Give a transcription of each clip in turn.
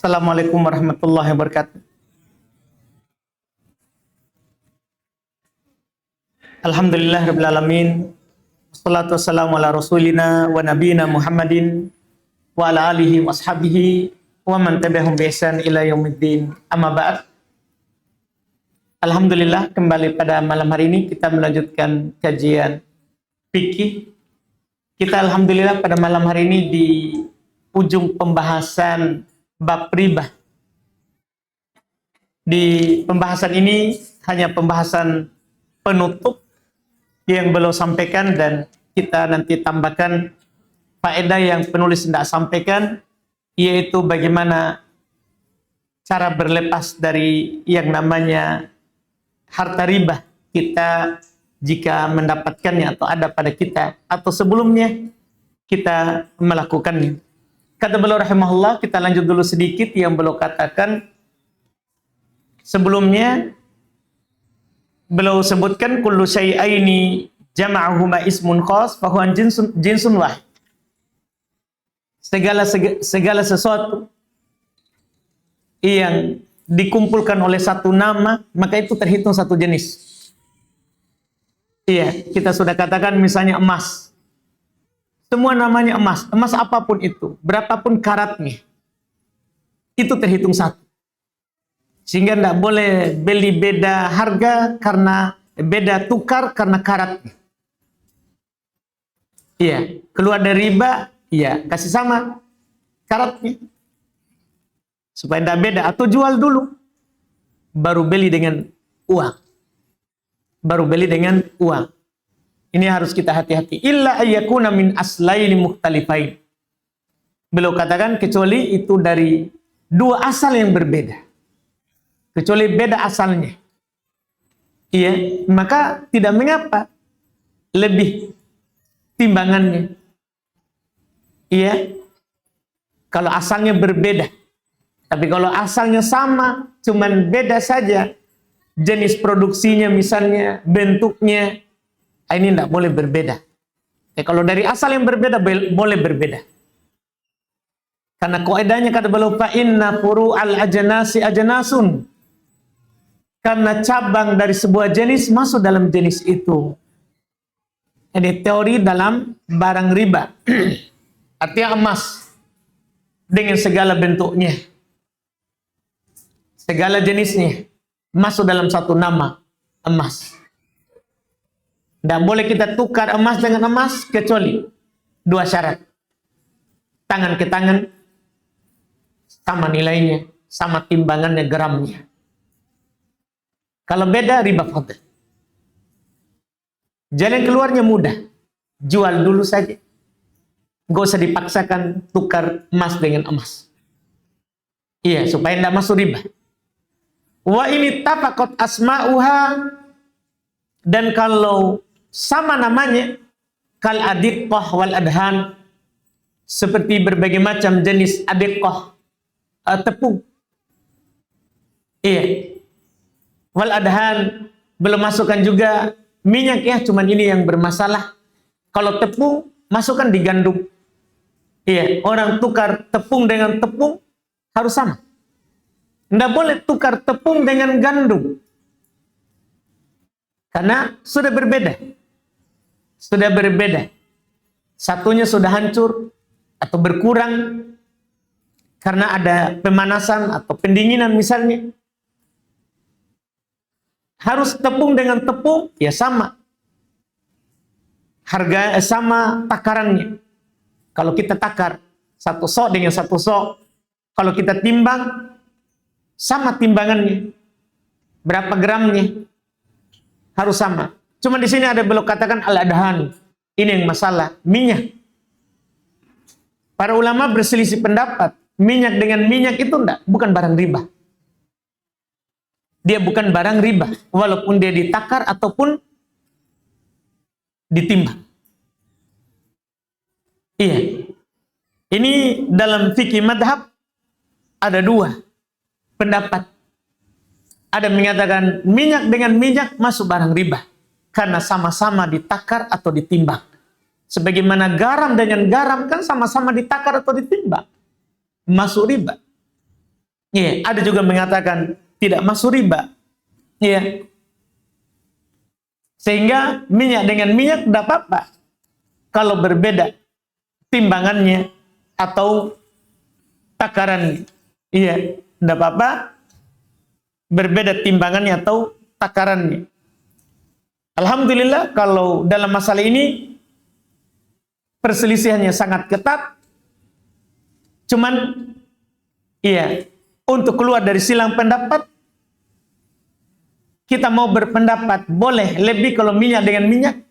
Assalamualaikum warahmatullahi wabarakatuh. Alhamdulillah rabbil alamin. Wassalatu wassalamu ala rasulina wa nabiyina Muhammadin wa ala alihi wa ashabihi wa man tabi'ahum bi ihsan ila yaumiddin. Amma ba'd. Alhamdulillah, kembali pada malam hari ini kita melanjutkan kajian fikih. Kita alhamdulillah pada malam hari ini di ujung pembahasan bab riba. Di pembahasan ini hanya pembahasan penutup yang belum sampaikan, dan kita nanti tambahkan faedah yang penulis tidak sampaikan, yaitu bagaimana cara berlepas dari yang namanya harta riba kita jika mendapatkannya atau ada pada kita atau sebelumnya kita melakukannya. Kata beliau rahimahullah, kita lanjut dulu sedikit yang beliau katakan sebelumnya. Beliau sebutkan kullu syai'aini jama'ahuma ismun khas fa huwa jinsun wahid. Segala sesuatu yang dikumpulkan oleh satu nama, maka itu terhitung satu jenis. Iya, kita sudah katakan misalnya emas. Semua namanya emas. Emas apapun itu, berapapun karatnya, itu terhitung satu. Sehingga tidak boleh beli beda harga karena beda tukar karena karatnya. Iya, keluar dari riba, iya, kasih sama karatnya. Supaya tidak beda, atau jual dulu. Baru beli dengan uang. Baru beli dengan uang. Ini harus kita hati-hati. Illa ayyakuna min aslaini mukhtalifain. Beliau katakan kecuali itu dari dua asal yang berbeda. Kecuali beda asalnya. Iya, maka tidak mengapa lebih timbangannya. Iya. Kalau asalnya berbeda. Tapi kalau asalnya sama, cuman beda saja jenis produksinya misalnya, bentuknya, ini tidak boleh berbeda. Kalau dari asal yang berbeda boleh berbeda. Karena kaidahnya kata beliau fa inna furu'al ajnasi ajnasun. Karena cabang dari sebuah jenis masuk dalam jenis itu. Ini teori dalam barang riba. Artinya emas dengan segala bentuknya, segala jenisnya masuk dalam satu nama, emas. Tidak boleh kita tukar emas dengan emas kecuali dua syarat. Tangan ke tangan, sama nilainya, sama timbangannya, gramnya. Kalau beda, riba fadl. Jalan keluarnya mudah. Jual dulu saja. Nggak usah dipaksakan tukar emas dengan emas. Iya, supaya tidak masuk riba. Wa ini tafaqat asma'uha, dan kalau sama namanya, kal adiqah wal adhan, seperti berbagai macam jenis adiqah, tepung. Iya. Wal adhan, belum masukkan juga minyak ya, cuman ini yang bermasalah. Kalau tepung, masukkan di gandum. Iya, orang tukar tepung dengan tepung harus sama. Tidak boleh tukar tepung dengan gandum. Karena sudah berbeda. Sudah berbeda. Satunya sudah hancur atau berkurang karena ada pemanasan atau pendinginan misalnya. Harus tepung dengan tepung, ya sama. Harga sama takarannya. Kalau kita takar satu sok dengan satu sok, kalau kita timbang, sama timbangannya. Berapa gramnya? Harus sama. Cuma di sini ada belok katakan al-adhan. Ini yang masalah, minyak. Para ulama berselisih pendapat, minyak dengan minyak itu bukan barang riba. Dia bukan barang riba, walaupun dia ditakar ataupun ditimbang. Iya. Ini dalam fikih madhab ada dua pendapat. Ada mengatakan minyak dengan minyak masuk barang riba karena sama-sama ditakar atau ditimbang. Sebagaimana garam dengan garam kan sama-sama ditakar atau ditimbang, masuk riba. Iya, ada juga mengatakan tidak masuk riba. Iya. Sehingga minyak dengan minyak tidak apa-apa. Kalau berbeda timbangannya atau takarannya. Iya, tidak apa-apa. Berbeda timbangannya atau takarannya. Alhamdulillah kalau dalam masalah ini perselisihannya sangat ketat. Cuman iya, untuk keluar dari silang pendapat, kita mau berpendapat boleh lebih kalau minyak dengan minyak,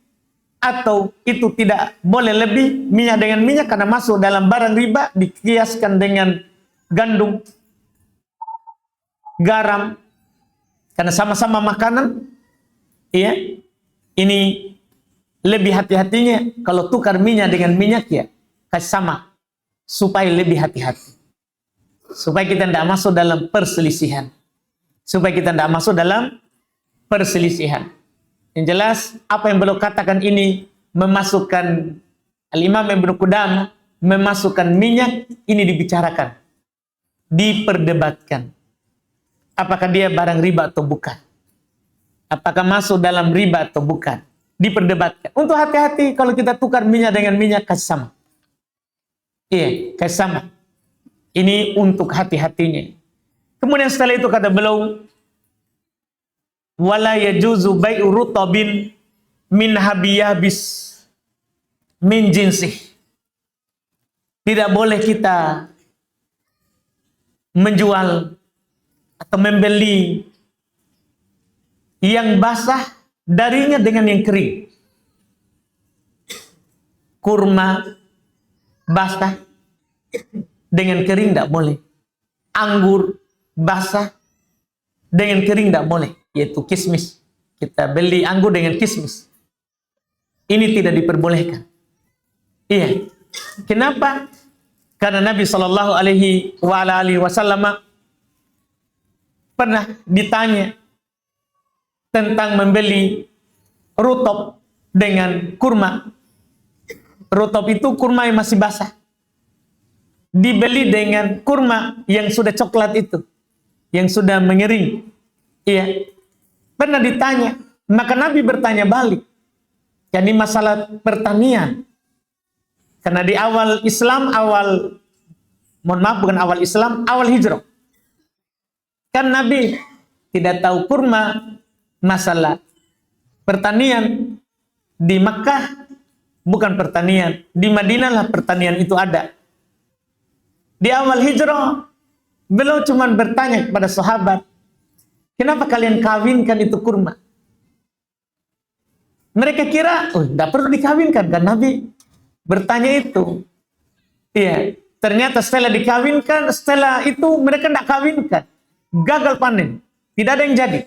atau itu tidak boleh lebih minyak dengan minyak karena masuk dalam barang riba, dikiaskan dengan gandum, garam, karena sama-sama makanan. Iya, ini lebih hati-hatinya kalau tukar minyak dengan minyak, ya kasih sama supaya lebih hati-hati, supaya kita tidak masuk dalam perselisihan, Yang jelas apa yang beliau katakan ini memasukkan, Al-Imam Ibnu Qudamah memasukkan minyak ini dibicarakan, diperdebatkan. Apakah dia barang riba atau bukan? Apakah masuk dalam riba atau bukan? Diperdebatkan. Untuk hati-hati kalau kita tukar minyak dengan minyak, kasih sama. Iya, kasih sama. Ini untuk hati-hatinya. Kemudian setelah itu kata beliau, wala yajuzu bai'u rutabin min habiyabis min jinsih. Tidak boleh kita menjual atau membeli yang basah darinya dengan yang kering. Kurma basah dengan kering tidak boleh. Anggur basah dengan kering tidak boleh, yaitu kismis. Kita beli anggur dengan kismis. Ini tidak diperbolehkan. Iya. Kenapa? Karena Nabi Shallallahu Alaihi Wasallam pernah ditanya tentang membeli rutop dengan kurma. Rutop itu kurma yang masih basah. Dibeli dengan kurma yang sudah coklat itu, yang sudah mengering. Iya. Pernah ditanya, maka Nabi bertanya balik. Jadi masalah pertanian. Karena di awal Islam, awal hijrah. Kan Nabi tidak tahu kurma, masalah pertanian. Di Makkah bukan pertanian, di Madinah lah pertanian itu ada. Di awal hijrah beliau cuma bertanya kepada sahabat, kenapa kalian kawinkan itu kurma? Mereka kira, oh tidak perlu dikawinkan, kan Nabi bertanya itu. Iya, ternyata setelah dikawinkan, setelah itu mereka tidak kawinkan, gagal panen, tidak ada yang jadi.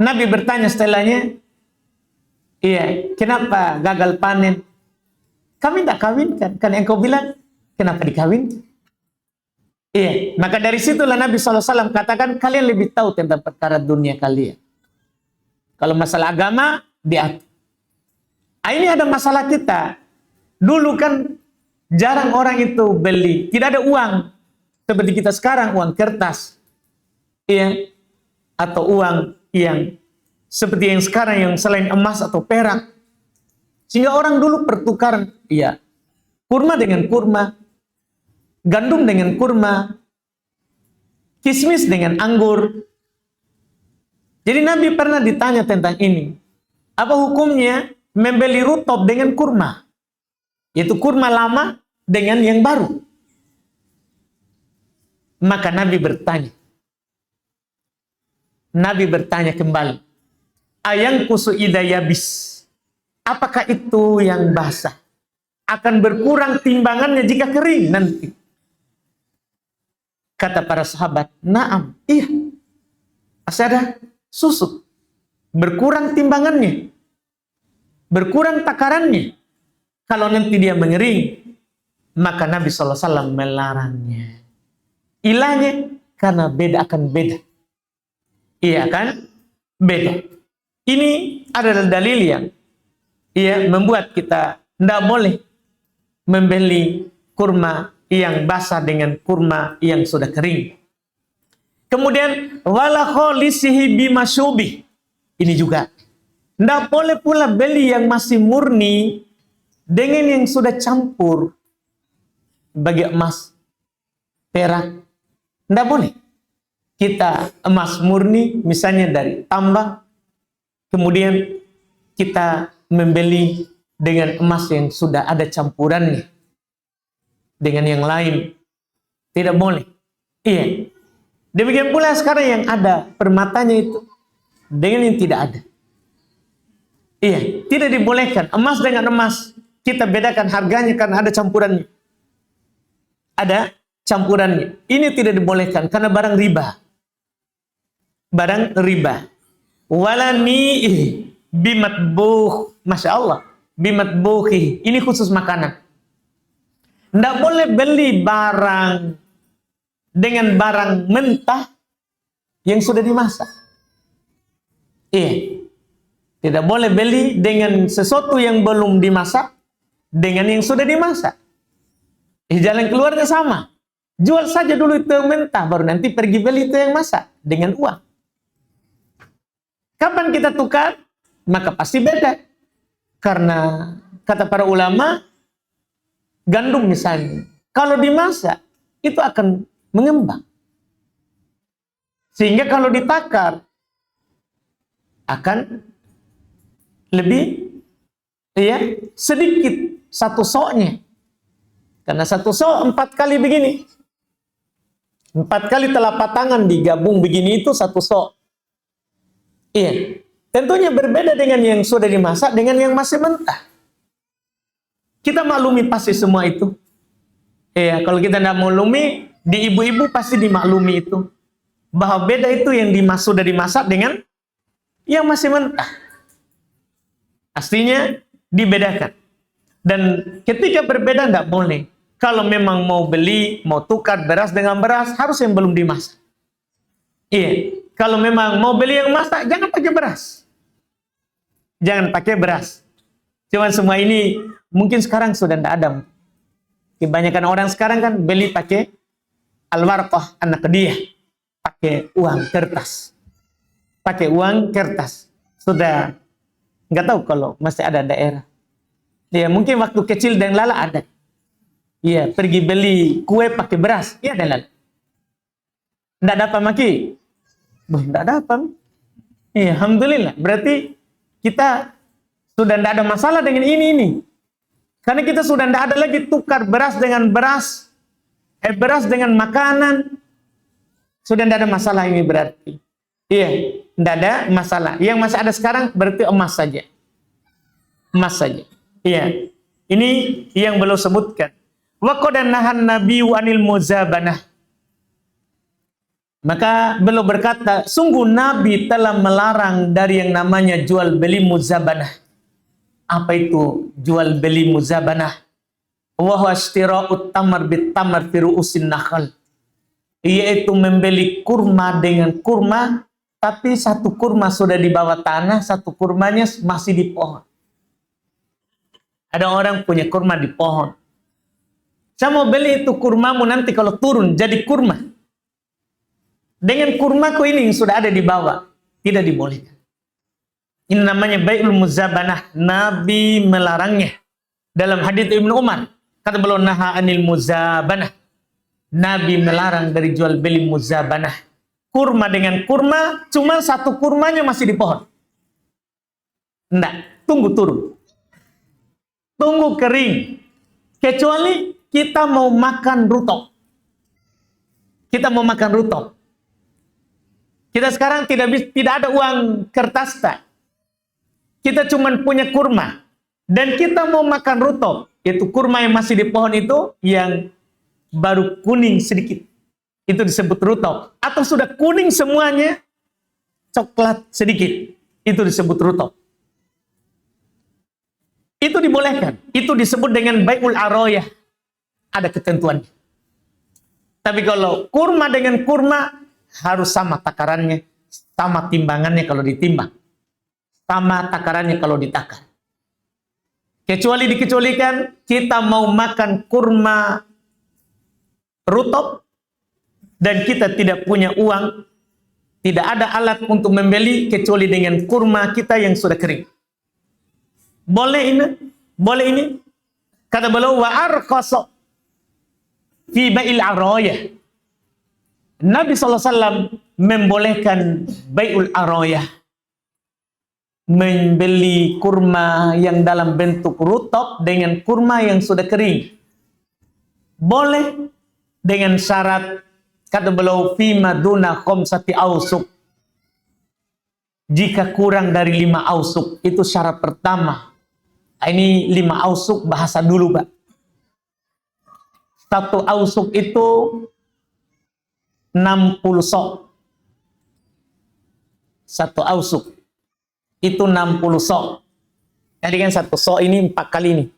Nabi bertanya setelahnya, iya, kenapa gagal panen? Kami tidak kawinkan, kan engkau bilang, kenapa dikawinkan? Iya, maka dari situlah Nabi SAW katakan, kalian lebih tahu tentang perkara dunia kalian. Kalau masalah agama, diatur. Ini ada masalah kita. Dulu kan jarang orang itu beli, tidak ada uang seperti kita sekarang, uang kertas, iya, atau uang yang seperti yang sekarang yang selain emas atau perak. Sehingga orang dulu pertukaran, iya, kurma dengan kurma, gandum dengan kurma, kismis dengan anggur. Jadi Nabi pernah ditanya tentang ini. Apa hukumnya membeli rutop dengan kurma? Yaitu kurma lama dengan yang baru. Maka Nabi bertanya kembali. Ayang kusu idayabis. Apakah itu yang basah akan berkurang timbangannya jika kering nanti? Kata para sahabat, naam, iya. Masih ada susuk. Berkurang timbangannya. Berkurang takarannya. Kalau nanti dia mengering, maka Nabi SAW melarangnya. Ilahnya karena beda akan beda. Iya kan? Beda. Ini adalah dalil yang membuat kita tidak boleh membeli kurma yang basah dengan kurma yang sudah kering. Kemudian wala kholisihi bimasyubih. Ini juga tidak boleh pula beli yang masih murni dengan yang sudah campur bagi emas, perak. Tidak boleh. Kita emas murni misalnya dari tambang, kemudian kita membeli dengan emas yang sudah ada campurannya dengan yang lain. Tidak boleh. Iya. Demikian pula sekarang yang ada permatanya itu dengan yang tidak ada. Iya, tidak dibolehkan. Emas dengan emas kita bedakan harganya karena ada campurannya. Ada campurannya. Ini tidak dibolehkan karena barang riba. Barang riba. Walani bimatbuh. Masya Allah. Bimatbuhi. Ini khusus makanan. Tidak boleh beli barang dengan barang mentah yang sudah dimasak. Iya. Tidak boleh beli dengan sesuatu yang belum dimasak dengan yang sudah dimasak. Jalan keluarnya sama. Jual saja dulu itu yang mentah, baru nanti pergi beli itu yang masak dengan uang. Kapan kita tukar? Maka pasti beda. Karena kata para ulama, gandum misalnya, kalau dimasak itu akan mengembang. Sehingga kalau ditakar akan lebih sedikit satu soknya. Karena satu sok 4 kali begini. 4 kali telapak tangan digabung begini itu satu sok. Iya. Tentunya berbeda dengan yang sudah dimasak dengan yang masih mentah. Kita maklumi pasti semua itu. Iya, kalau kita tidak maklumi, di ibu-ibu pasti dimaklumi itu. Bahwa beda itu yang sudah dimasak dengan yang masih mentah. Pastinya dibedakan. Dan ketika berbeda tidak boleh. Kalau memang mau beli, mau tukar beras dengan beras, harus yang belum dimasak. Iya. Kalau memang mau beli yang masak, jangan pakai beras. Jangan pakai beras. Cuman semua ini mungkin sekarang sudah tidak ada. Kebanyakan orang sekarang kan beli pakai al-warqah anak dia. Pakai uang kertas. Pakai uang kertas. Sudah nggak tahu kalau masih ada daerah. Ya mungkin waktu kecil dan lala ada. Iya, pergi beli kue pakai beras. Iya dan lala. Nggak dapat maki. Nggak dapat. Iya, alhamdulillah. Berarti kita sudah tidak ada masalah dengan ini. Karena kita sudah tidak ada lagi tukar beras dengan beras. Beras dengan makanan. Sudah tidak ada masalah ini berarti. Iya, tidak ada masalah. Yang masih ada sekarang berarti emas saja. Emas saja. Iya. Ini yang belum sebutkan. Wa qad nahan nabiyyu anil muzabanah. Maka beliau berkata, sungguh Nabi telah melarang dari yang namanya jual beli muzabanah. Apa itu jual beli muzabanah? Wa huwa ishtira'ut tamar bit tamar fi ru'usin nakhl. Yaitu membeli kurma dengan kurma, tapi satu kurma sudah di bawah tanah, satu kurmanya masih di pohon. Ada orang punya kurma di pohon. Saya mau beli itu kurmamu nanti kalau turun jadi kurma. Dengan kurmaku ini yang sudah ada di bawah. Tidak dibolehkan. Ini namanya bai'ul muzabanah. Nabi melarangnya. Dalam hadits Ibnu Umar. Kata beliau naha anil muzabanah. Nabi melarang dari jual beli muzabanah. Kurma dengan kurma. Cuma satu kurmanya masih di pohon. Enggak. Tunggu turun. Tunggu kering. Kecuali kita mau makan rutok. Kita mau makan rutok. Kita sekarang tidak ada uang kertas tak. Kita cuma punya kurma. Dan kita mau makan rutok. Itu kurma yang masih di pohon itu yang baru kuning sedikit. Itu disebut rutok. Atau sudah kuning semuanya, coklat sedikit. Itu disebut rutok. Itu dibolehkan. Itu disebut dengan bai'ul aroyah. Ada ketentuannya. Tapi kalau kurma dengan kurma, harus sama takarannya, sama timbangannya kalau ditimbang, sama takarannya kalau ditakar. Kecuali dikecualikan, kita mau makan kurma rutop dan kita tidak punya uang, tidak ada alat untuk membeli kecuali dengan kurma kita yang sudah kering. Boleh ini? Boleh ini? Kata beliau, wa arqasa fi bai'il arayah. Nabi SAW membolehkan bai'ul arayah, membeli kurma yang dalam bentuk rutop dengan kurma yang sudah kering. Boleh dengan syarat, kata beliau, fima duna khamsati ausuk. Jika kurang dari 5 ausuk, itu syarat pertama. Ini 5 ausuk bahasa dulu, Pak. 1 ausuk itu 60 sok. 1 ausuk itu 60 sok. Jadi kan 1 sok ini 4 kali ini.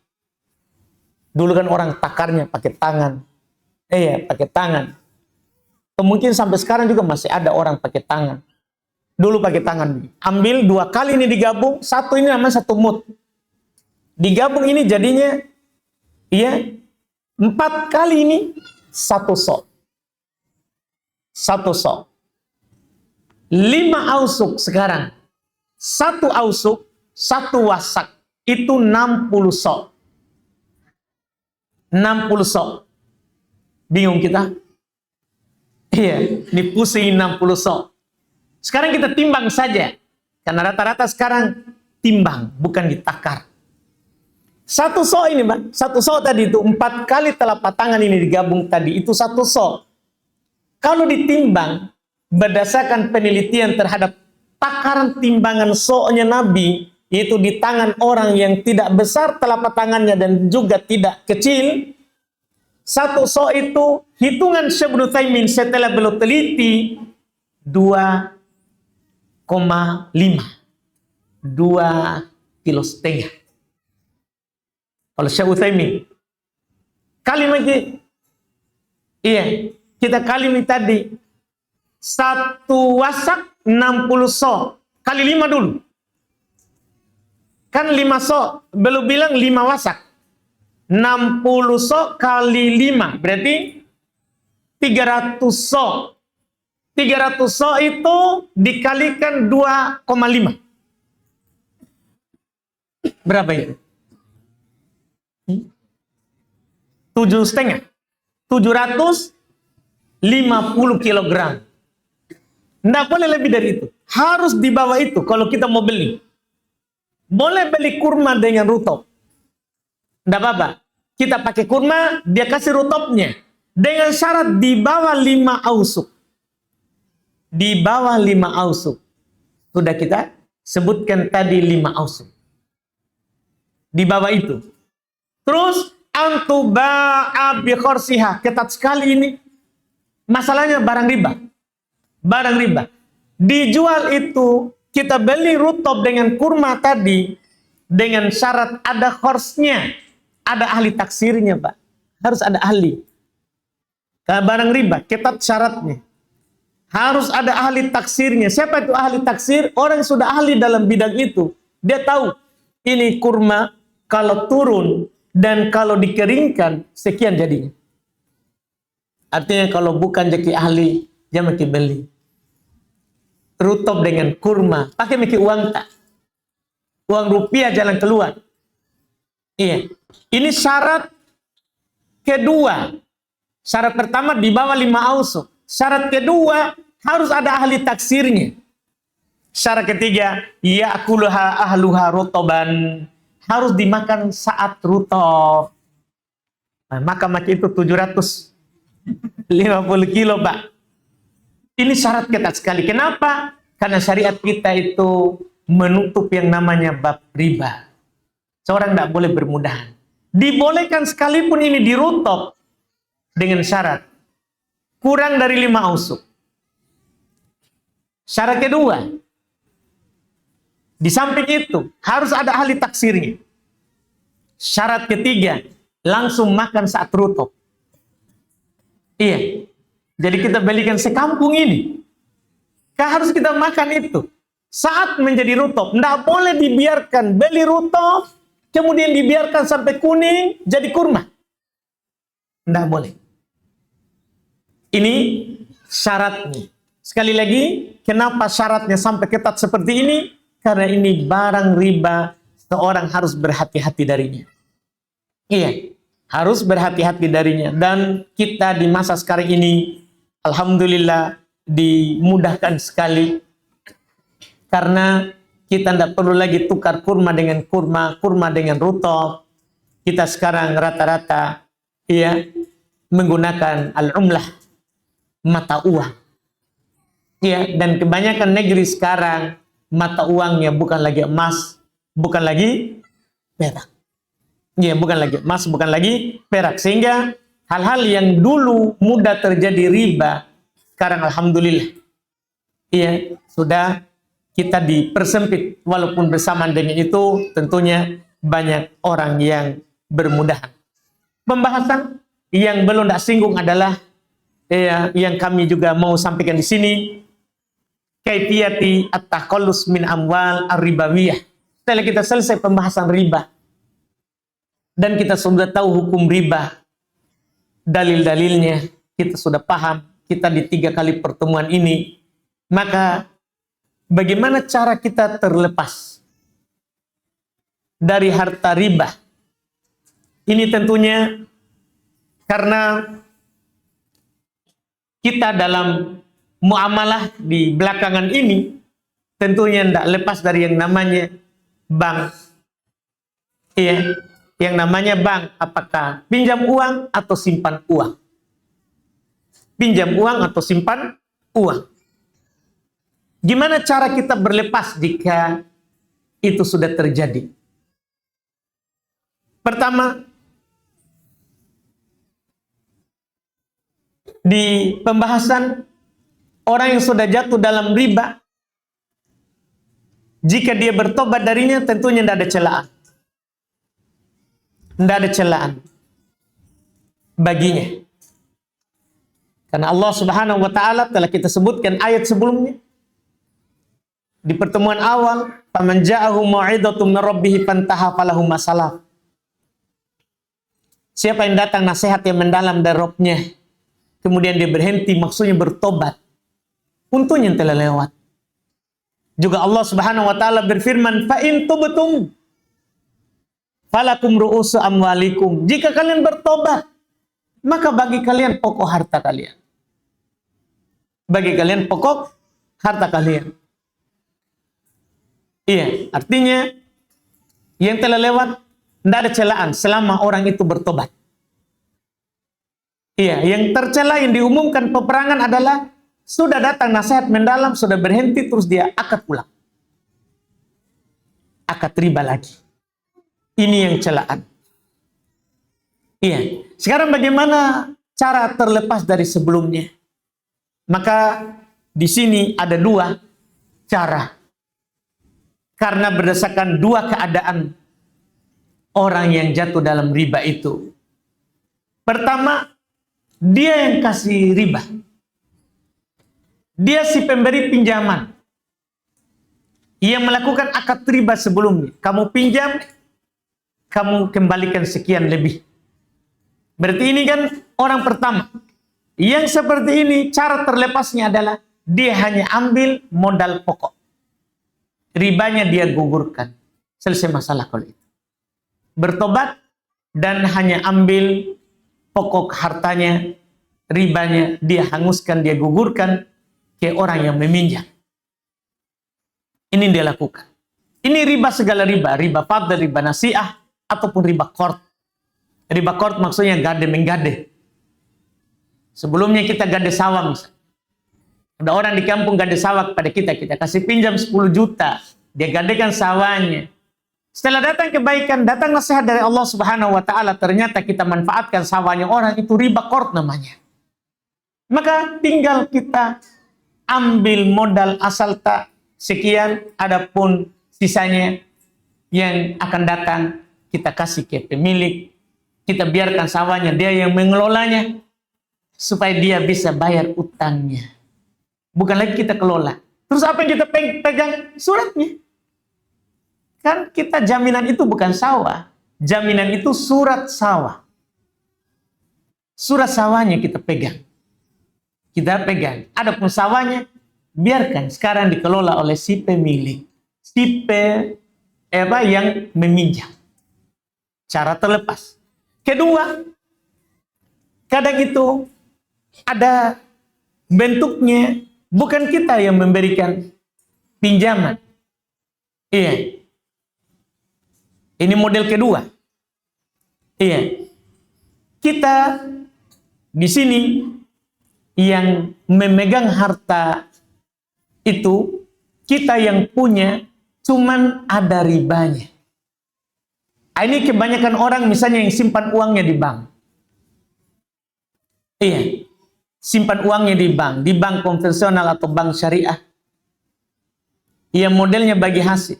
Dulu kan orang takarnya pakai tangan. Pakai tangan. Mungkin sampai sekarang juga masih ada orang pakai tangan. Dulu pakai tangan. Ambil 2 kali ini digabung, 1 ini namanya 1 mut. Digabung ini jadinya 4 kali ini 1 sok. 1 sok. 5 ausuk sekarang. 1 ausuk, 1 wasak. Itu 60 sok. 60 sok. Bingung kita? Ini pusing 60 sok. Sekarang kita timbang saja. Karena rata-rata sekarang timbang, bukan ditakar. 1 sok ini, Pak. 1 sok tadi itu 4 kali telapak tangan ini digabung tadi. Itu 1 sok. Kalau ditimbang, berdasarkan penelitian terhadap takaran timbangan soknya Nabi, yaitu di tangan orang yang tidak besar telapak tangannya dan juga tidak kecil, 1 sok itu, hitungan Syekh Ibnu Utsaimin setelah beliau teliti, 2,5. 2,5 kilo. Kalau Syekh Utsaimin kali lagi, kita kali ini tadi 1 wasak 60 sok kali 5 dulu. Kan 5 sok, belum bilang 5 wasak. 60 sok kali 5 berarti 300 sok. 300 sok itu dikalikan 2,5. Berapa itu? 7,5. 750 kilogram. Nggak boleh lebih dari itu. Harus di bawah itu kalau kita mau beli. Boleh beli kurma dengan rutop. Nggak apa-apa. Kita pakai kurma, dia kasih rutopnya. Dengan syarat di bawah 5 ausuk. Di bawah 5 ausuk. Sudah kita sebutkan tadi 5 ausuk. Di bawah itu. Terus antuba'a bi khorsiha. Ketat sekali ini. Masalahnya barang riba. Barang riba. Dijual itu, kita beli rutop dengan kurma tadi, dengan syarat ada khorsnya. Ada ahli taksirnya, Pak. Harus ada ahli. Karena barang riba, ketat syaratnya. Harus ada ahli taksirnya. Siapa itu ahli taksir? Orang yang sudah ahli dalam bidang itu. Dia tahu, ini kurma, kalau turun, dan kalau dikeringkan, sekian jadinya. Artinya kalau bukan jadi ahli, dia mesti beli. Rutop dengan kurma. Pakai mesti uang tak? Uang rupiah jalan keluar. Ini syarat kedua. Syarat pertama di bawah 5 ausuk. Syarat kedua harus ada ahli taksirnya. Syarat ketiga, ya'kuluha ahluha rutoban. Harus dimakan saat rutop. Nah, maka itu 750 kilo, Pak. Ini syarat ketat sekali. Kenapa? Karena syariat kita itu menutup yang namanya bab riba. Seorang tidak boleh bermudahan. Dibolehkan sekalipun ini dirutop dengan syarat kurang dari 5 ausuk. Syarat kedua, di samping itu harus ada ahli taksirnya. Syarat ketiga, langsung makan saat rutop. Jadi kita belikan sekampung ini. Harus kita makan itu saat menjadi rutop. Tidak boleh dibiarkan beli rutop kemudian dibiarkan sampai kuning jadi kurma. Tidak boleh. Ini syaratnya. Sekali lagi, kenapa syaratnya sampai ketat seperti ini? Karena ini barang riba, seorang harus berhati-hati darinya. Iya, harus berhati-hati darinya. Dan kita di masa sekarang ini, alhamdulillah, dimudahkan sekali. Karena kita tidak perlu lagi tukar kurma dengan kurma, kurma dengan rutop. Kita sekarang rata-rata ya, menggunakan al-umlah, mata uang. Ya, dan kebanyakan negeri sekarang mata uangnya bukan lagi emas, bukan lagi perak. Ya, bukan lagi emas, bukan lagi perak. Sehingga hal-hal yang dulu mudah terjadi riba, sekarang alhamdulillah, ya, sudah kita dipersempit. Walaupun bersamaan dengan itu, tentunya banyak orang yang bermudahan. Pembahasan yang belum tak singgung adalah ya, yang kami juga mau sampaikan di sini, kaifiyati at-takhallus min amwal ar-ribawiyah. Setelah kita selesai pembahasan riba dan kita sudah tahu hukum riba, dalil-dalilnya kita sudah paham, kita di 3 kali pertemuan ini, maka bagaimana cara kita terlepas dari harta riba? Ini tentunya karena kita dalam muamalah di belakangan ini tentunya tidak lepas dari yang namanya bank. Iya, yang namanya bank, apakah pinjam uang atau simpan uang? Pinjam uang atau simpan uang. Gimana cara kita berlepas jika itu sudah terjadi? Pertama, di pembahasan orang yang sudah jatuh dalam riba, jika dia bertobat darinya, tentunya tidak ada celaan. Tidak ada celaan baginya. Karena Allah Subhanahu wa Ta'ala telah kita sebutkan ayat sebelumnya di pertemuan awal, "Faman ja'ahu mau'idatun min rabbih fantaha falahu ma salaf." Siapa yang datang nasihat yang mendalam dari Rabb-nya, kemudian dia berhenti, maksudnya bertobat, untungnya yang telah lewat. Juga Allah Subhanahu wa Ta'ala berfirman, "Fa in tubtum falakum ru'usu amwalikum." Jika kalian bertobat, maka bagi kalian pokok harta kalian. Bagi kalian pokok harta kalian. Iya, artinya yang telah lewat tidak ada celaan selama orang itu bertobat. Iya, yang tercela yang diumumkan peperangan adalah sudah datang nasihat mendalam, sudah berhenti, terus dia akad pulang. Akad riba lagi. Ini yang celaan. Iya. Sekarang bagaimana cara terlepas dari sebelumnya? Maka di sini ada 2 cara. Karena berdasarkan 2 keadaan orang yang jatuh dalam riba itu. Pertama, dia yang kasih riba. Dia si pemberi pinjaman. Ia melakukan akad riba sebelumnya. Kamu pinjam, kamu kembalikan sekian lebih. Berarti ini kan orang pertama. Yang seperti ini, cara terlepasnya adalah dia hanya ambil modal pokok. Ribanya dia gugurkan. Selesai masalah kalau itu. Bertobat dan hanya ambil pokok hartanya, ribanya dia hanguskan, dia gugurkan ke orang yang meminjam. Ini dia lakukan. Ini riba segala riba, riba fadl, riba nasiah, ataupun riba qard. Riba qard maksudnya gade menggade. Sebelumnya kita gade sawah misalnya. Ada orang di kampung gade sawah kepada kita kasih pinjam 10 juta, dia gadekan sawahnya. Setelah datang kebaikan, datang nasihat dari Allah Subhanahu wa Ta'ala, ternyata kita manfaatkan sawahnya orang, itu riba qard namanya. Maka tinggal kita ambil modal asal tak sekian, adapun sisanya yang akan datang kita kasih ke pemilik, kita biarkan sawahnya, dia yang mengelolanya supaya dia bisa bayar utangnya. Bukan lagi kita kelola. Terus apa yang kita pegang? Suratnya. Kan kita jaminan itu bukan sawah. Jaminan itu surat sawah. Surat sawahnya kita pegang. kita pegang. Ada pun sawahnya, biarkan sekarang dikelola oleh si pemilik, yang meminjam. Cara terlepas. Kedua, kadang itu ada bentuknya bukan kita yang memberikan pinjaman. Iya. Ini model kedua. Iya. Kita di sini yang memegang harta itu, kita yang punya, cuman ada ribanya. Ini kebanyakan orang misalnya yang simpan uangnya di bank. Iya. Simpan uangnya di bank konvensional atau bank syariah. Iya, modelnya bagi hasil.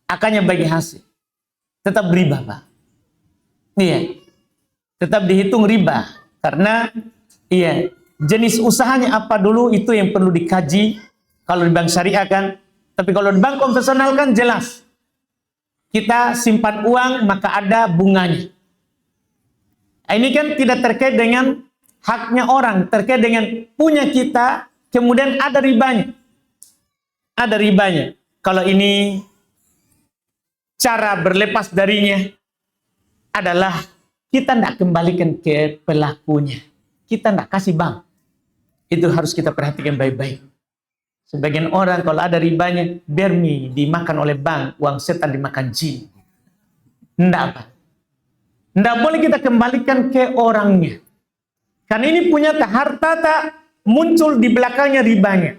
Akannya bagi hasil. Tetap riba, Pak. Iya. Tetap dihitung riba. Karena iya, jenis usahanya apa dulu itu yang perlu dikaji. Kalau di bank syariah kan. Tapi kalau di bank konvensional kan jelas. Kita simpan uang maka ada bunganya. Ini kan tidak terkait dengan haknya orang, terkait dengan punya kita, kemudian ada ribanya. Ada ribanya. Kalau ini cara berlepas darinya adalah kita tidak kembalikan ke pelakunya. Kita tidak kasih bank. Itu harus kita perhatikan baik-baik. Sebagian orang kalau ada ribanya, biar dimakan oleh bank, uang setan dimakan jin. Tidak apa. Tidak boleh kita kembalikan ke orangnya. Karena ini punya harta tak muncul di belakangnya ribanya.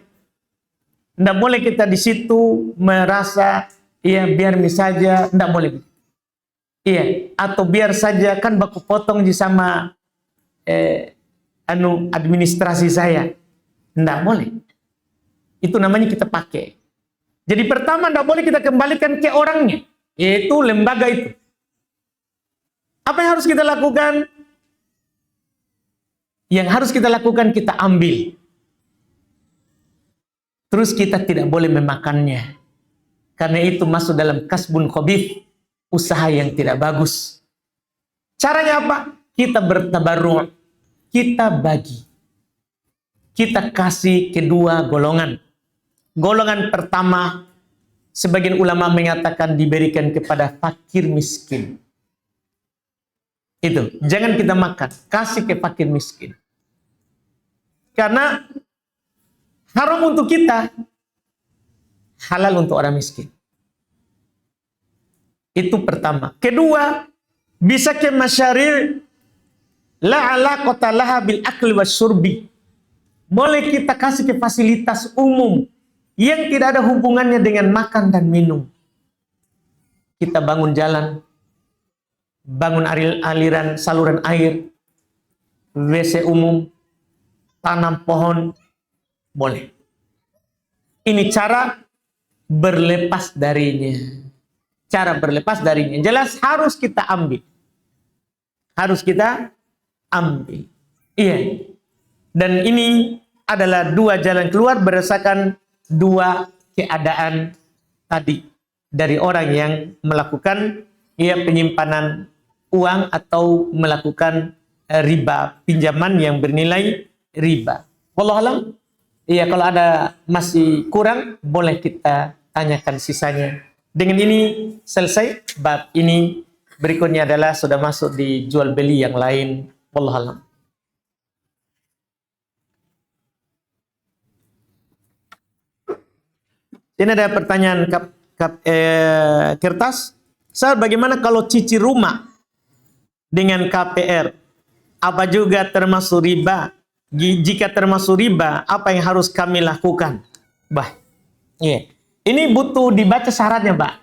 Tidak boleh kita di situ merasa, ya biar saja, tidak boleh. Iya, atau biar saja kan baku potong di sama administrasi saya. Tidak boleh. Itu namanya kita pakai. Jadi pertama tidak boleh kita kembalikan ke orangnya, yaitu lembaga itu. Apa yang harus kita lakukan? Yang harus kita lakukan kita ambil. Terus kita tidak boleh memakannya. Karena itu masuk dalam kasbun khabith, usaha yang tidak bagus. Caranya apa? Kita bertabarru', kita bagi. Kita kasih kedua golongan. Golongan pertama, sebagian ulama mengatakan diberikan kepada fakir miskin. Itu, jangan kita makan, kasih ke fakir miskin. Karena haram untuk kita, halal untuk orang miskin. Itu pertama. Kedua, bisa ke masyari' la alaqata laha bil akli wasyurbi. Boleh kita kasih ke fasilitas umum yang tidak ada hubungannya dengan makan dan minum. Kita bangun jalan, bangun aliran saluran air, WC umum, tanam pohon, boleh. Ini cara berlepas darinya. Cara berlepas darinya. Jelas harus kita ambil. Harus kita ambil. Iya. Dan ini adalah dua jalan keluar berdasarkan dua keadaan tadi. Dari orang yang melakukan penyimpanan uang atau melakukan riba, pinjaman yang bernilai riba. Wallahualam. Iya, kalau ada masih kurang, boleh kita tanyakan sisanya. Dengan ini selesai bab ini. Berikutnya adalah sudah masuk di jual beli yang lain. Wallahualam. Ini ada pertanyaan kertas. Ustaz, bagaimana kalau cicil rumah dengan KPR? Apa juga termasuk riba? Jika termasuk riba, apa yang harus kami lakukan? Iya. Ini butuh dibaca syaratnya, Pak.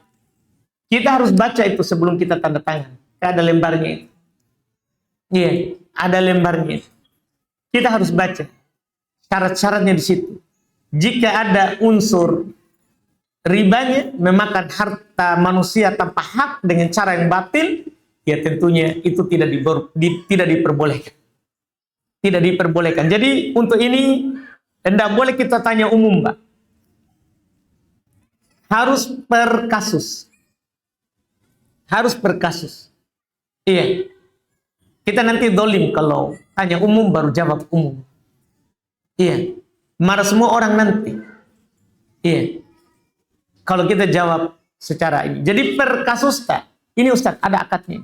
Kita harus baca itu sebelum kita tanda tangan. Ada lembarnya itu. Iya, ada lembarnya. Kita harus baca syarat-syaratnya di situ. Jika ada unsur ribanya, memakan harta manusia tanpa hak dengan cara yang batil, ya tentunya itu tidak diperbolehkan. Tidak diperbolehkan. Jadi untuk ini tidak boleh kita tanya umum, Pak. Harus per kasus. Harus per kasus. Iya. Kita nanti dolim kalau tanya umum baru jawab umum. Iya. Marah semua orang nanti. Iya. Kalau kita jawab secara ini. Jadi per kasus tak. Ini Ustaz, ada akadnya.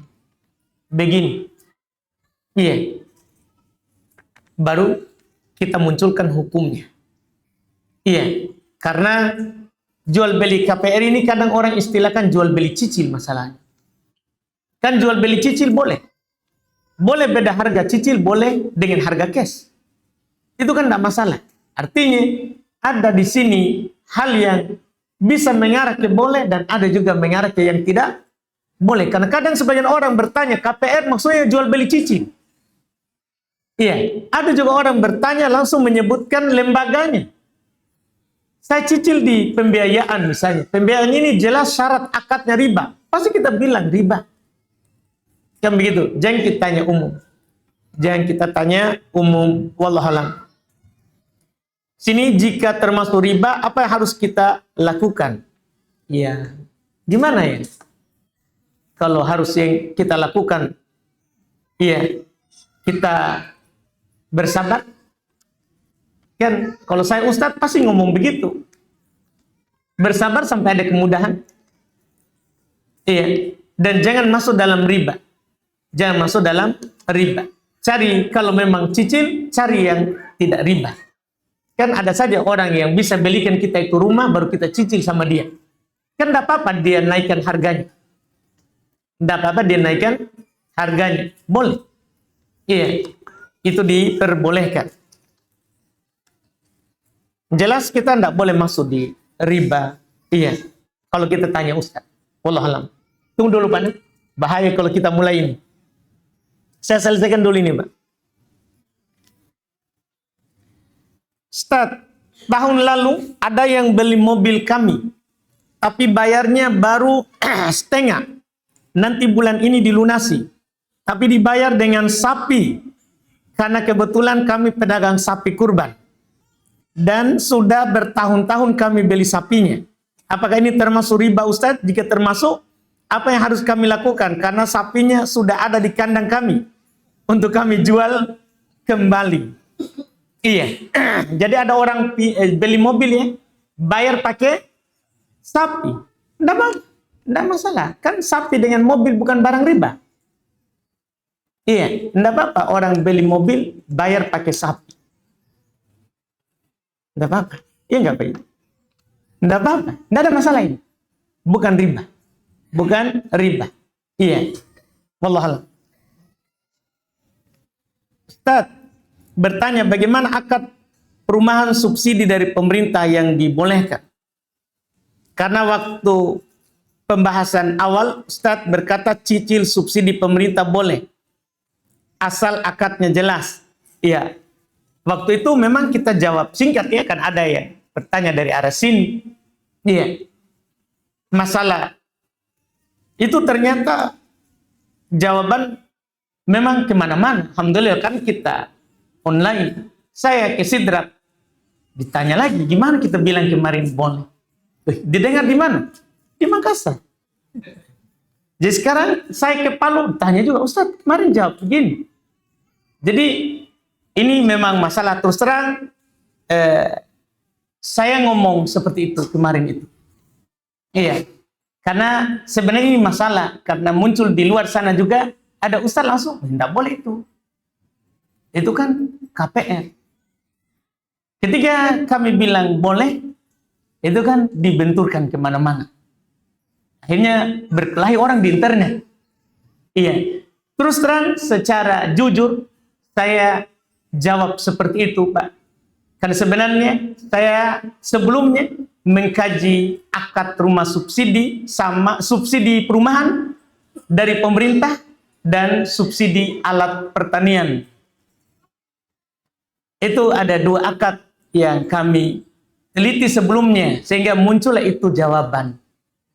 Begini. Iya. Baru kita munculkan hukumnya. Iya. Karena jual beli KPR ini kadang orang istilahkan jual beli cicil masalahnya. Kan jual beli cicil boleh. Boleh beda harga cicil, boleh dengan harga cash. Itu kan tidak masalah. Artinya ada di sini hal yang bisa mengarah ke boleh dan ada juga mengarah ke yang tidak boleh. Karena kadang sebagian orang bertanya KPR maksudnya jual beli cicil. Iya, ada juga orang bertanya langsung menyebutkan lembaganya. Saya cicil di pembiayaan misalnya. Pembiayaan ini jelas syarat akadnya riba. Pasti kita bilang riba. Kan begitu. Jangan kita tanya umum. Jangan kita tanya umum. Wallahualam. Sini jika termasuk riba, apa yang harus kita lakukan? Ya, gimana ya? Kalau harus yang kita lakukan, iya, kita bersabar. Kan, kalau saya Ustadz pasti ngomong begitu. Bersabar sampai ada kemudahan. Iya, dan jangan masuk dalam riba. Jangan masuk dalam riba. Cari, kalau memang cicil, cari yang tidak riba. Kan ada saja orang yang bisa belikan kita itu rumah, baru kita cicil sama dia. Kan tidak apa-apa dia naikkan harganya. Tidak apa-apa dia naikkan harganya. Boleh. Iya. Itu diperbolehkan. Jelas kita tidak boleh masuk di riba. Iya. Kalau kita tanya Ustaz. Wallahualam. Tunggu dulu Pak. Bahaya kalau kita mulai ini. Saya selesaikan dulu ini Pak. Ustaz, tahun lalu ada yang beli mobil kami, tapi bayarnya baru setengah. Nanti bulan ini dilunasi, tapi dibayar dengan sapi, karena kebetulan kami pedagang sapi kurban. Dan sudah bertahun-tahun kami beli sapinya. Apakah ini termasuk riba Ustaz? Jika termasuk, apa yang harus kami lakukan? Karena sapinya sudah ada di kandang kami, untuk kami jual kembali. Iya, jadi ada orang beli mobil ya, bayar pakai sapi. Tidak masalah, kan sapi dengan mobil bukan barang riba. Iya, tidak apa-apa orang beli mobil bayar pakai sapi. Tidak apa-apa, iya nggak Pak? Tidak apa-apa, tidak ada masalah ini. Bukan riba, bukan riba. Iya, wallahualam. Ustaz, bertanya bagaimana akad perumahan subsidi dari pemerintah yang dibolehkan. Karena waktu pembahasan awal, Ustadz berkata cicil subsidi pemerintah boleh. Asal akadnya jelas. Iya. Waktu itu memang kita jawab singkat ya, kan ada yang bertanya dari arah sini. Iya. Masalah. Itu ternyata jawaban memang kemana-mana. Alhamdulillah kan kita online. Saya ke Sidrap. Ditanya lagi, gimana kita bilang kemarin boleh? Didengar di mana? Di Makassar. Jadi sekarang saya ke Palu, tanya juga, Ustadz kemarin jawab begini. Jadi ini memang masalah terus terang. Saya ngomong seperti itu kemarin itu. Iya. Karena sebenarnya ini masalah. Karena muncul di luar sana juga, ada Ustadz langsung, tidak boleh itu. Itu kan KPR. Ketika kami bilang boleh, itu kan dibenturkan kemana-mana. Akhirnya berkelahi orang di internet. Iya. Terus terang secara jujur, saya jawab seperti itu, Pak. Karena sebenarnya saya sebelumnya mengkaji akad rumah subsidi sama subsidi perumahan dari pemerintah dan subsidi alat pertanian. Itu ada dua akad yang kami teliti sebelumnya, sehingga muncullah itu jawaban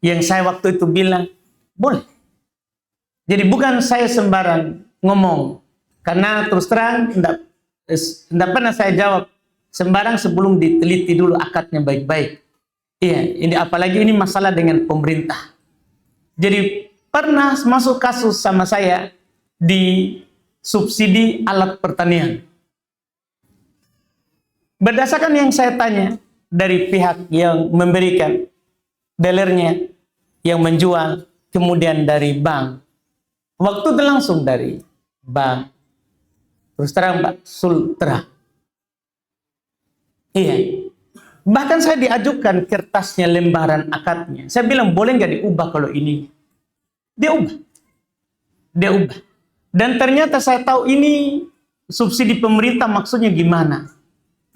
yang saya waktu itu bilang boleh. Jadi bukan saya sembarang ngomong, karena terus terang tidak pernah saya jawab sembarang sebelum diteliti dulu akadnya baik-baik. Iya, ini apalagi ini masalah dengan pemerintah. Jadi pernah masuk kasus sama saya di subsidi alat pertanian. Berdasarkan yang saya tanya dari pihak yang memberikan, dealernya, yang menjual, kemudian dari bank. Waktu itu langsung dari bank. Terus terang Pak, Sultra. Iya. Bahkan saya diajukan kertasnya, lembaran akadnya. Saya bilang, boleh nggak diubah kalau ini? Dia ubah. Dia ubah. Dan ternyata saya tahu ini subsidi pemerintah maksudnya gimana.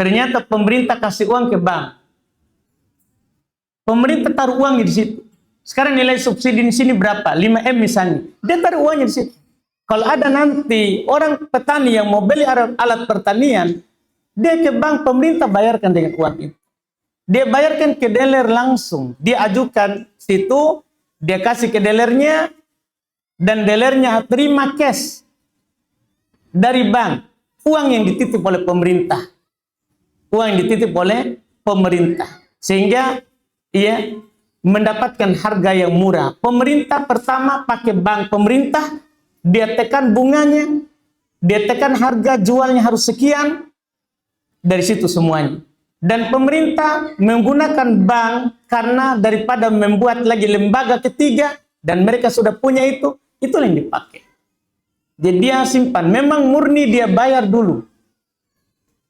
Ternyata pemerintah kasih uang ke bank. Pemerintah taruh uangnya di situ. Sekarang nilai subsidi di sini berapa? 5M misalnya. Dia taruh uangnya di situ. Kalau ada nanti orang petani yang mau beli alat pertanian, dia ke bank, pemerintah bayarkan dengan uang itu. Dia bayarkan ke dealer langsung. Dia ajukan situ, dia kasih ke dealernya, dan dealernya terima cash dari bank. Uang yang dititip oleh pemerintah. Uang yang dititip oleh pemerintah. Sehingga ia mendapatkan harga yang murah. Pemerintah pertama pakai bank pemerintah, dia tekan bunganya, dia tekan harga jualnya harus sekian, dari situ semuanya. Dan pemerintah menggunakan bank karena daripada membuat lagi lembaga ketiga, dan mereka sudah punya itu yang dipakai. Jadi dia simpan, memang murni dia bayar dulu.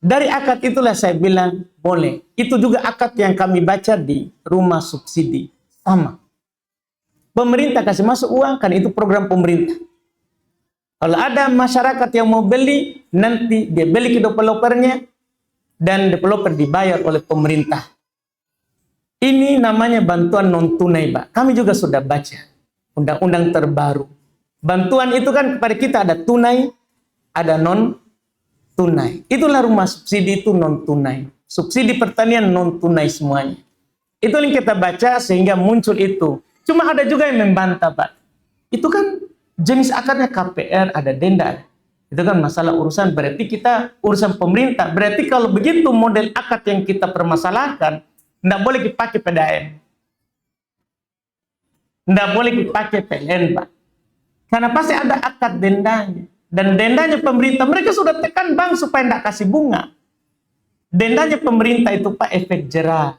Dari akad itulah saya bilang boleh. Itu juga akad yang kami baca di rumah subsidi. Sama. Pemerintah kasih masuk uang, kan itu program pemerintah. Kalau ada masyarakat yang mau beli, nanti dia beli ke developernya, dan developer dibayar oleh pemerintah. Ini namanya bantuan non-tunai, Pak. Kami juga sudah baca undang-undang terbaru. Bantuan itu kan kepada kita ada tunai, ada non-tunai. Itulah rumah subsidi itu non-tunai. Subsidi pertanian non-tunai semuanya. Itu yang kita baca sehingga muncul itu. Cuma ada juga yang membantah, Pak. Itu kan jenis akadnya KPR, ada denda. Itu kan masalah urusan, berarti kita urusan pemerintah. Berarti kalau begitu model akad yang kita permasalahkan, tidak boleh dipakai PDAM. Tidak boleh dipakai PLN, Pak. Karena pasti ada akad dendanya. Dan dendanya pemerintah, mereka sudah tekan bank supaya tidak kasih bunga. Dendanya pemerintah itu, Pak, efek jerah.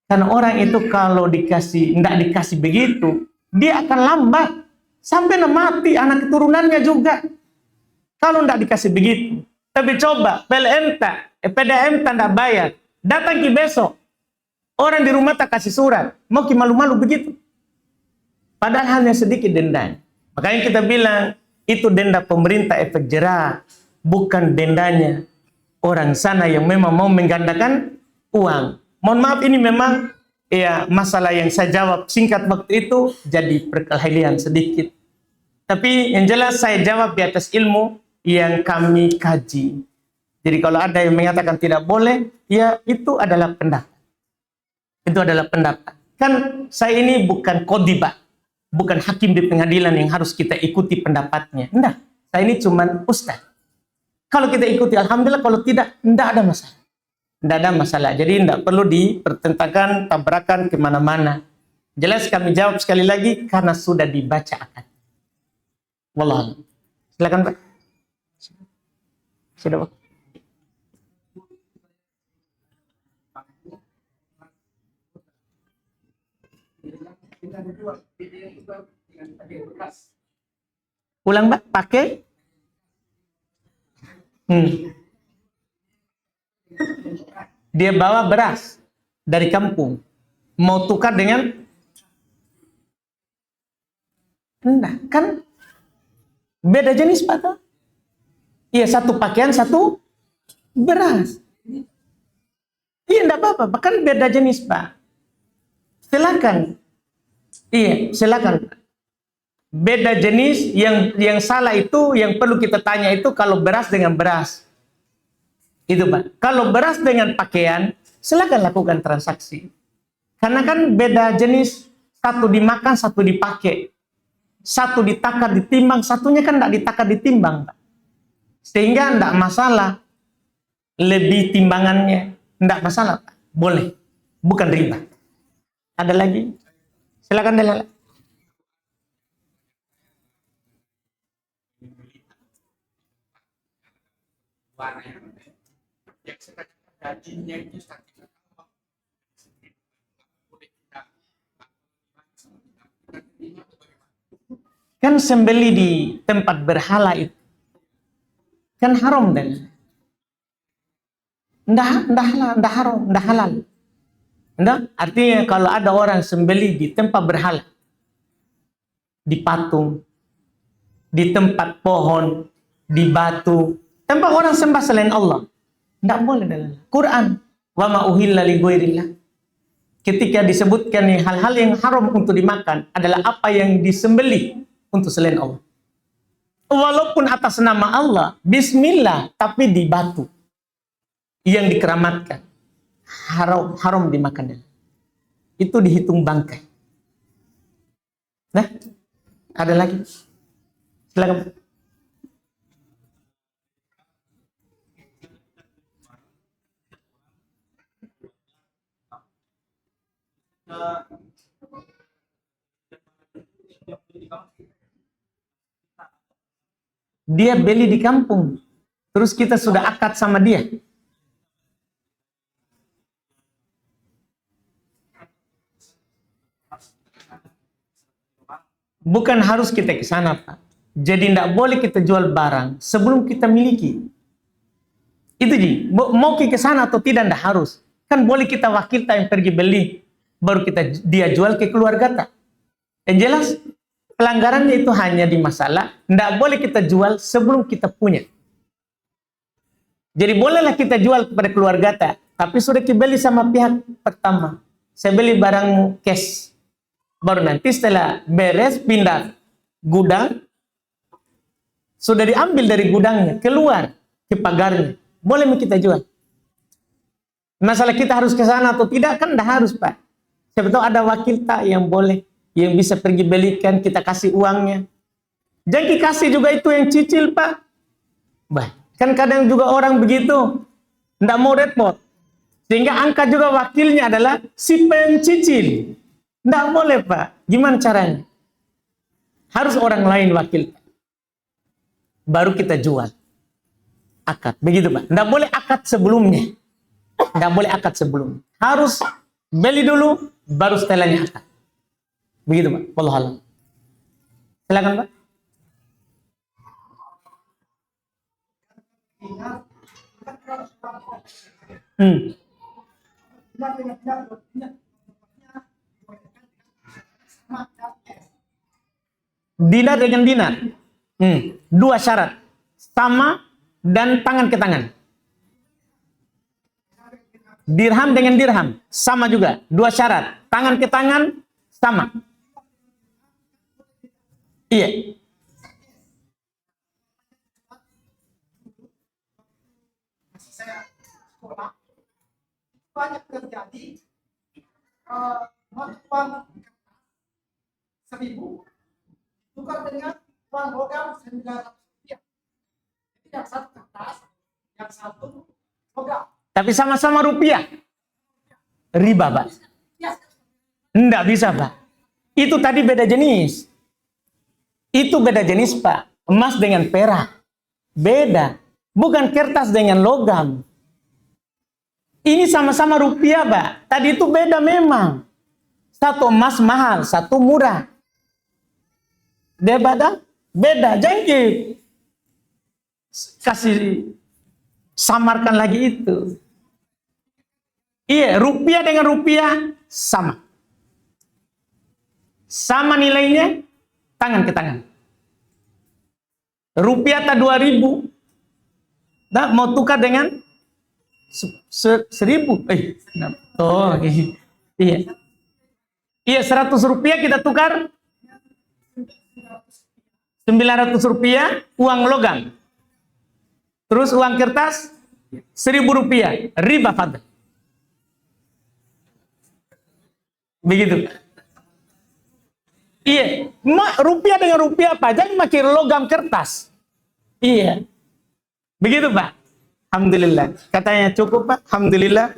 Karena orang itu kalau tidak dikasih begitu, dia akan lambat. Sampai mati anak keturunannya juga. Kalau tidak dikasih begitu. Tapi coba, PLN PDAM tidak bayar. Datang ke besok. Orang di rumah tak kasih surat. Mau ki malu-malu begitu. Padahal hanya sedikit dendanya. Makanya kita bilang, itu denda pemerintah efek jerah. Bukan dendanya orang sana yang memang mau menggandakan uang. Mohon maaf, ini memang ya masalah yang saya jawab singkat waktu itu, jadi perkelahian sedikit. Tapi yang jelas saya jawab di atas ilmu yang kami kaji. Jadi kalau ada yang mengatakan tidak boleh, ya itu adalah pendapat. Itu adalah pendapat. Kan saya ini bukan kodibah, bukan hakim di pengadilan yang harus kita ikuti pendapatnya. Enggak, saya ini cuma ustaz. Kalau kita ikuti, alhamdulillah. Kalau tidak ada masalah. Tidak ada masalah. Jadi tidak perlu dipertentangkan, tabrakan kemana-mana. Jelas kami jawab sekali lagi karena sudah dibaca akad. Wallah. Silakan, Pak. Sudah, Pak. Ulang, Pak. Pakai. Dia bawa beras dari kampung. Mau tukar dengan? Enggak, kan beda jenis, Pak. Iya, satu pakaian, satu beras. Iya, enggak apa-apa. Bahkan beda jenis, Pak. Silakan. Iya, silakan. Beda jenis, yang salah itu, yang perlu kita tanya itu kalau beras dengan beras. Itu, Pak. Kalau beras dengan pakaian, silakan lakukan transaksi. Karena kan beda jenis, satu dimakan, satu dipakai. Satu ditakar, ditimbang, satunya kan tidak ditakar, ditimbang, Pak. Sehingga tidak masalah. Lebih timbangannya, tidak masalah, Pak. Boleh. Bukan riba. Ada lagi? Silakan, Delala. Kan sembeli di tempat berhala itu kan haram dan ndah haram, ndah halal. Ndah, artinya kalau ada orang sembeli di tempat berhala, di patung, di tempat pohon, di batu, tempat orang sembah selain Allah, ndak boleh dalam Quran. Wa ma uhilla li ghairillah. Ketika disebutkan hal-hal yang haram untuk dimakan adalah apa yang disembeli untuk selain Allah. Walaupun atas nama Allah, bismillah, tapi di batu yang dikeramatkan, haram dimakan. Itu dihitung bangkai. Nah, ada lagi? Silakan. Dia beli di kampung, terus kita sudah akad sama dia. Bukan harus kita ke sana, Pak. Jadi tidak boleh kita jual barang sebelum kita miliki. Itu ji, mau ke sana atau tidak harus. Kan boleh kita wakilkan yang pergi beli, baru dia jual ke keluarga tak. Yang jelas pelanggarannya itu hanya di masalah tidak boleh kita jual sebelum kita punya. Jadi bolehlah kita jual kepada keluarga tak, tapi sudah dibeli sama pihak pertama. Saya beli barang cash, baru nanti setelah beres pindah gudang, sudah diambil dari gudangnya keluar ke pagarnya, boleh kita jual. Masalah kita harus ke sana atau tidak kan tidak harus, Pak. Siapa tahu ada wakil tak yang boleh, yang bisa pergi belikan, kita kasih uangnya. Jangan dikasih juga itu yang cicil, Pak. Bah, kan kadang juga orang begitu, tidak mau repot. Sehingga angka juga wakilnya adalah si pencicil. Tidak boleh, Pak. Gimana caranya? Harus orang lain wakil. Baru kita jual. Akad. Begitu, Pak. Tidak boleh akad sebelumnya. Tidak boleh akad sebelumnya. Harus beli dulu, baru setelahnya akad. Begitu, Pak. Wallahu a'lam. Silakan, Pak. Dinar dengan dinar. Dua syarat. Sama dan tangan ke tangan. Dirham dengan dirham. Sama juga. Dua syarat. Tangan ke tangan. Sama. Iya. Banyak terjadi uang 1.000 tukar dengan uang logam 900 rupiah. Jadi yang satu kertas, yang satu logam. Tapi sama-sama rupiah. Riba, Pak. Enggak bisa, Pak. Itu tadi beda jenis. Itu beda jenis, Pak. Emas dengan perak. Beda. Bukan kertas dengan logam. Ini sama-sama rupiah, Pak. Tadi itu beda memang. Satu emas mahal, satu murah. Dia beda. Jangan kasih samarkan lagi itu. Iya, rupiah dengan rupiah sama. Sama nilainya, tangan ke tangan. Rupiah tak 2.000. Nah, mau tukar dengan 1.000. Oh, iya. Iya, 100 rupiah kita tukar 900 rupiah uang logam. Terus uang kertas 1.000 rupiah. Riba fadl. Begitu. Iya, rupiah dengan rupiah apa? Jangan pakai logam kertas. Iya. Begitu, Pak. Alhamdulillah. Katanya cukup, Pak. Alhamdulillah.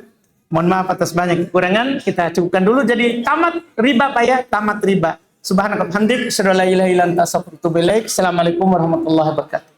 Mohon maaf atas banyak kekurangan. Kita cukupkan dulu. Jadi tamat riba, Pak ya. Tamat riba. Subhanallah. Alhamdulillah. Assalamualaikum warahmatullahi wabarakatuh.